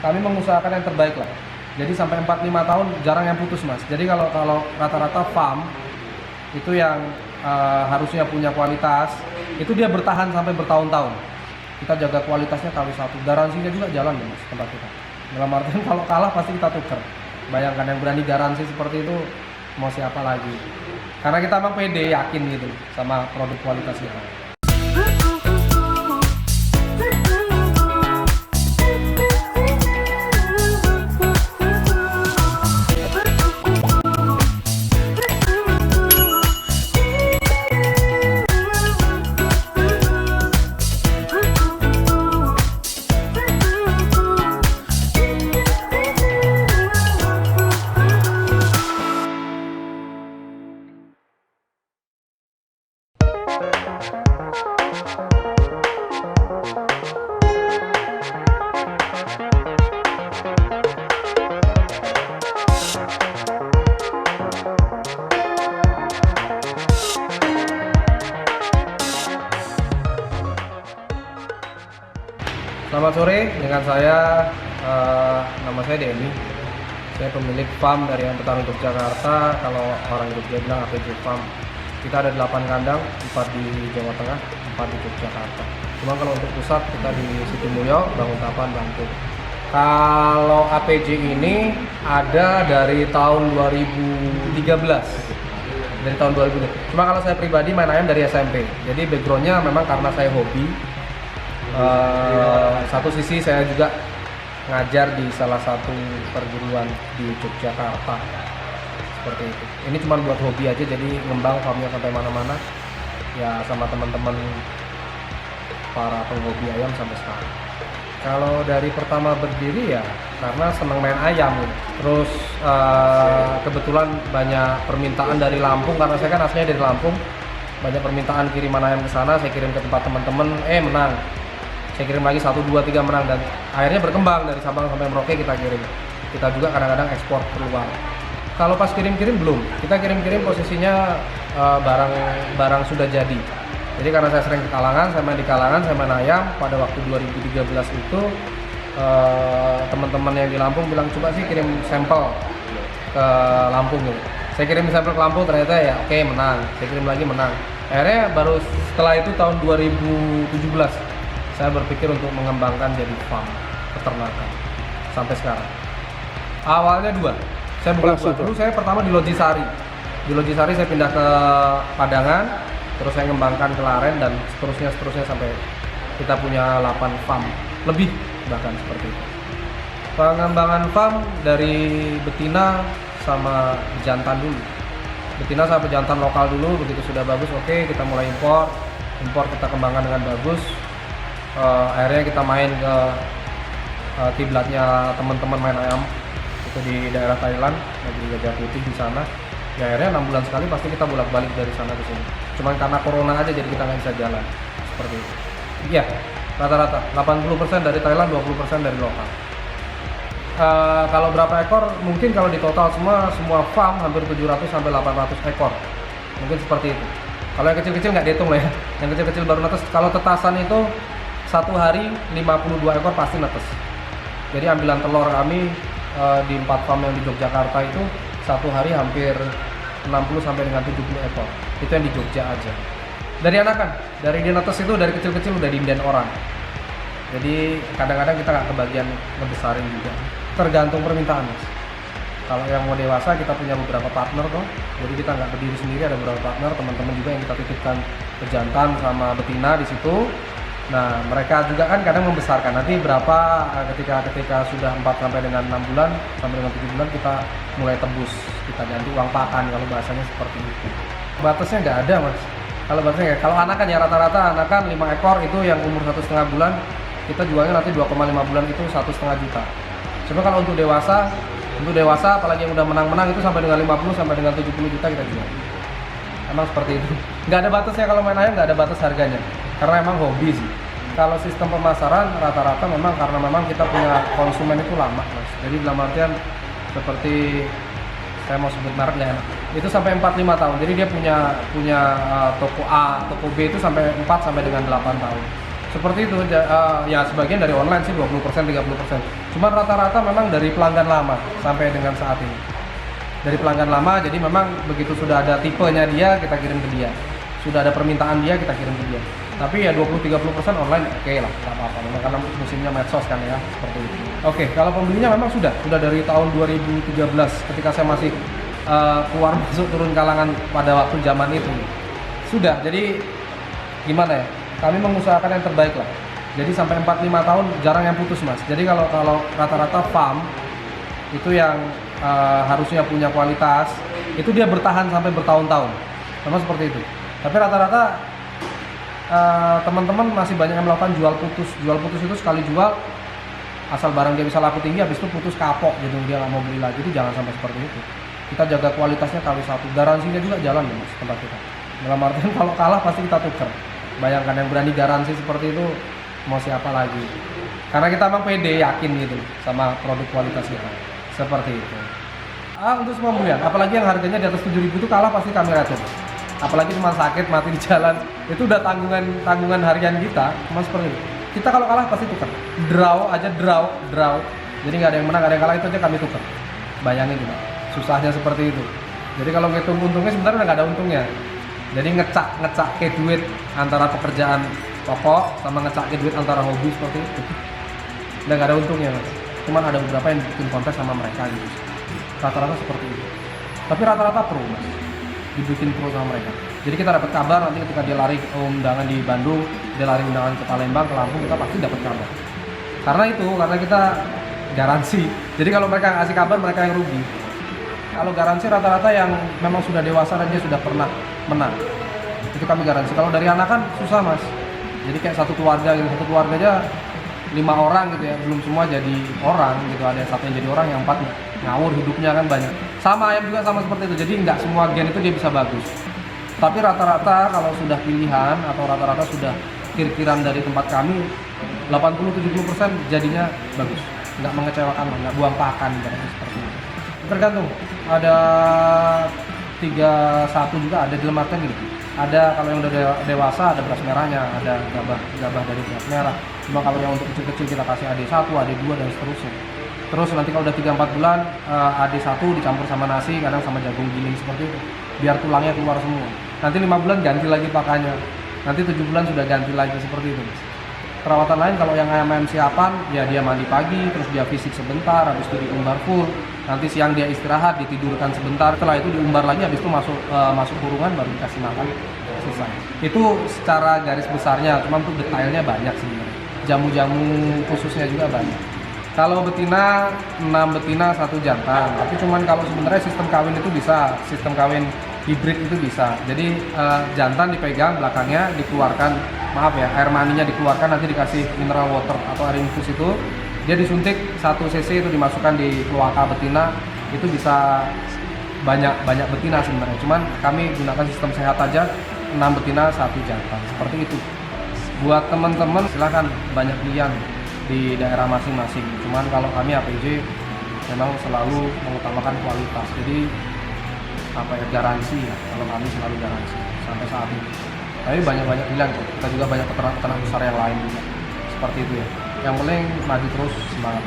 kami mengusahakan yang terbaik lah. Jadi sampai 4-5 tahun jarang yang putus mas. Jadi kalau rata-rata farm itu yang harusnya punya kualitas, itu dia bertahan sampai bertahun-tahun. Kita jaga kualitasnya kali satu, garansinya juga jalan ya mas tempat kita. Dalam artian kalau kalah pasti kita tuker. Bayangkan yang berani garansi seperti itu mau siapa lagi? Karena kita emang pede, yakin gitu sama produk kualitasnya. Selamat sore, dengan saya, nama saya Denny. Saya pemilik farm dari Petarung Yogyakarta. Kalau orang Jogja bilang APJ Farm. Kita ada 8 kandang, 4 di Jawa Tengah, 4 di Yogyakarta. Cuma kalau untuk pusat kita di Situmulyo, Banguntapan, Bantul. Kalau APJ ini ada dari tahun 2013. Dari tahun 2000. Cuma kalau saya pribadi main ayam dari SMP. Jadi backgroundnya memang karena saya hobi. Satu sisi saya juga ngajar di salah satu perguruan di Yogyakarta seperti itu. Ini cuma buat hobi aja, jadi ngembang farmnya sampai mana-mana ya sama teman-teman para penghobi ayam sampai sekarang. Kalau dari pertama berdiri ya karena seneng main ayam gitu. Terus kebetulan banyak permintaan dari Lampung karena saya kan aslinya dari Lampung. Banyak permintaan kiriman ayam ke sana, saya kirim ke tempat teman-teman, menang. Saya kirim lagi 1, 2, 3 menang dan akhirnya berkembang dari Sabang sampai Merauke kita kirim. Kita juga kadang-kadang ekspor keluar. Kalau pas kirim-kirim belum, kita kirim-kirim posisinya barang sudah jadi. Jadi karena saya sering ke Kalangan, saya main di Kalangan, saya main ayam. Pada waktu 2013 itu teman-teman yang di Lampung bilang coba sih kirim sampel ke Lampung gitu. Saya kirim sampel ke Lampung ternyata ya oke, menang. Saya kirim lagi menang. Akhirnya baru setelah itu tahun 2017 saya berpikir untuk mengembangkan jadi farm peternakan sampai sekarang. Awalnya 2, saya bukan 2 dulu. Saya pertama di Logisari. Di Logisari saya pindah ke Padangan, terus saya mengembangkan ke Laren dan seterusnya sampai kita punya 8 farm lebih bahkan seperti itu. Pengembangan farm dari betina sama jantan dulu. Betina sama jantan lokal dulu, begitu sudah bagus oke, kita mulai impor kita kembangkan dengan bagus. Akhirnya kita main ke kiblatnya teman-teman main ayam itu di daerah Thailand, negeri Gajah Putih di sana. Ya akhirnya 6 bulan sekali pasti kita bolak-balik dari sana ke sini. Cuman karena corona aja jadi kita nggak bisa jalan seperti itu. Iya, rata-rata 80% dari Thailand, 20% dari lokal. Kalau berapa ekor? Mungkin kalau di total semua farm hampir 700 sampai 800 ekor. Mungkin seperti itu. Kalau yang kecil-kecil nggak dihitung lah ya. Yang kecil-kecil baru netes. Kalau tetasan itu satu hari 52 ekor pasti netes. Jadi ambilan telur kami di 4 farm yang di Yogyakarta itu satu hari hampir 60 sampai dengan 70 ekor. Itu yang di Jogja aja. Dari anakan, dari dia netes itu dari kecil-kecil udah diinden orang. Jadi kadang-kadang kita nggak kebagian ngebesarin juga. Tergantung permintaan mas. Kalau yang mau dewasa kita punya beberapa partner kok. Jadi kita nggak berdiri sendiri, ada beberapa partner, teman-teman juga yang kita titipkan pejantan sama betina di situ. Nah, mereka juga kan kadang membesarkan. Nanti berapa ketika sudah 4 sampai dengan 6 bulan sampai dengan 7 bulan kita mulai tebus, kita ganti uang pakan kalau bahasanya seperti itu. Batasnya nggak ada mas. Kalau batasnya kalau anakan ya rata-rata anakan 5 ekor itu yang umur 1,5 bulan kita jualnya nanti 2,5 bulan itu 1,5 juta. Cuma kalau untuk dewasa apalagi yang udah menang-menang itu sampai dengan 50 sampai dengan 70 juta kita jual. Emang seperti itu. Nggak ada batasnya kalau main ayam, nggak ada batas harganya. Karena emang hobi sih. Kalau sistem pemasaran rata-rata memang karena memang kita punya konsumen itu lama mas. Jadi dalam artian seperti saya mau sebut merek nggak enak. Itu sampai 4-5 tahun. Jadi dia punya toko A, toko B itu sampai 4 sampai dengan 8 tahun. Seperti itu ya sebagian dari online sih 20%, 30%. Cuman rata-rata memang dari pelanggan lama sampai dengan saat ini. Dari pelanggan lama, jadi memang begitu sudah ada tipenya dia, kita kirim ke dia. Sudah ada permintaan dia, kita kirim ke dia. Tapi ya 20-30% online oke lah, nggak apa-apa. Memang karena musimnya medsos kan ya, seperti itu. Oke, kalau pembelinya memang sudah dari tahun 2013 ketika saya masih keluar masuk turun kalangan pada waktu zaman itu. Sudah, jadi gimana ya? Kami mengusahakan yang terbaik lah. Jadi sampai 4-5 tahun jarang yang putus mas. Jadi kalau rata-rata farm itu yang harusnya punya kualitas, itu dia bertahan sampai bertahun-tahun. Memang seperti itu. Tapi rata-rata teman-teman masih banyak yang melakukan jual putus. Jual putus itu sekali jual, asal barang dia bisa laku tinggi, habis itu putus kapok gitu, dia nggak mau beli lagi. Itu jangan sampai seperti itu. Kita jaga kualitasnya kali satu, garansinya juga jalan ya mas tempat kita. Dalam artian kalau kalah pasti kita tuker. Bayangkan yang berani garansi seperti itu, mau siapa lagi? Karena kita memang pede, yakin gitu sama produk kualitas kita. Seperti itu. Untuk semua pembelian, apalagi yang harganya di atas 7.000 itu kalah pasti kami racun. Apalagi cuma sakit, mati di jalan, itu udah tanggungan harian kita. Cuma seperti itu. Kita kalau kalah pasti tukar. Draw aja, draw. Jadi nggak ada yang menang, nggak ada yang kalah, itu aja kami tukar. Bayangin juga, susahnya seperti itu. Jadi kalau ngitung untungnya sebenarnya nggak ada untungnya. Jadi ngecak ke duit antara pekerjaan pokok sama ngecak ke duit antara hobi seperti itu. Udah nggak ada untungnya mas. Cuman ada beberapa yang bikin kontes sama mereka gitu. Rata-rata seperti itu. Tapi rata-rata pro mas. Dibikin pro sama mereka. Jadi kita dapat kabar nanti ketika dia lari undangan di Bandung, dia lari undangan ke Palembang, ke Lampung, kita pasti dapat kabar. Karena kita garansi. Jadi kalau mereka ngasih kabar, mereka yang rugi. Kalau garansi rata-rata yang memang sudah dewasa dan dia sudah pernah menang, itu kami garansi. Kalau dari anak kan susah mas. Jadi kayak satu keluarga gitu, satu keluarga aja 5 orang gitu ya, belum semua jadi orang gitu. Ada satu yang jadi orang, yang 4 ngawur hidupnya kan banyak. Sama ayam juga sama seperti itu. Jadi nggak semua gen itu dia bisa bagus. Tapi rata-rata kalau sudah pilihan atau rata-rata sudah kir-kiran dari tempat kami, 80-70% jadinya bagus. Nggak mengecewakan, nggak buang pakan seperti itu. Tergantung, ada 31 juga ada, dalam artian gitu. Ada kalau yang udah dewasa ada beras merahnya, ada gabah dari beras merah. Cuma kalau yang untuk kecil-kecil kita kasih AD1, AD2 dan seterusnya. Terus nanti kalau udah 3-4 bulan AD1 dicampur sama nasi, kadang sama jagung giling seperti itu. Biar tulangnya keluar semua. Nanti 5 bulan ganti lagi pakannya. Nanti 7 bulan sudah ganti lagi seperti itu. Perawatan lain kalau yang ayam siapan, ya dia mandi pagi, terus dia fisik sebentar, habis itu diumbar full. Nanti siang dia istirahat, ditidurkan sebentar, setelah itu diumbar lagi, habis itu masuk kurungan baru dikasih makan, selesai. Itu secara garis besarnya, cuma untuk detailnya banyak sebenarnya. Jamu-jamu khususnya juga banyak. Kalau betina 6 betina 1 jantan, tapi cuman kalau sebenarnya sistem kawin itu bisa, sistem kawin hibrid itu bisa. Jadi jantan dipegang belakangnya, dikeluarkan, air maninya dikeluarkan, nanti dikasih mineral water atau air infus itu, dia disuntik 1 cc itu dimasukkan di kloaka betina, itu bisa banyak betina sebenarnya. Cuman kami gunakan sistem sehat aja, 6 betina 1 jantan, seperti itu. Buat teman-teman silahkan banyak pilihan di daerah masing-masing. Cuman kalau kami APJ memang selalu mengutamakan kualitas. Jadi garansi ya, kalau kami selalu garansi sampai saat ini. Tapi banyak pilihan kok. Kita juga banyak peternak besar yang lain juga. Seperti itu ya. Yang penting maju terus, semangat.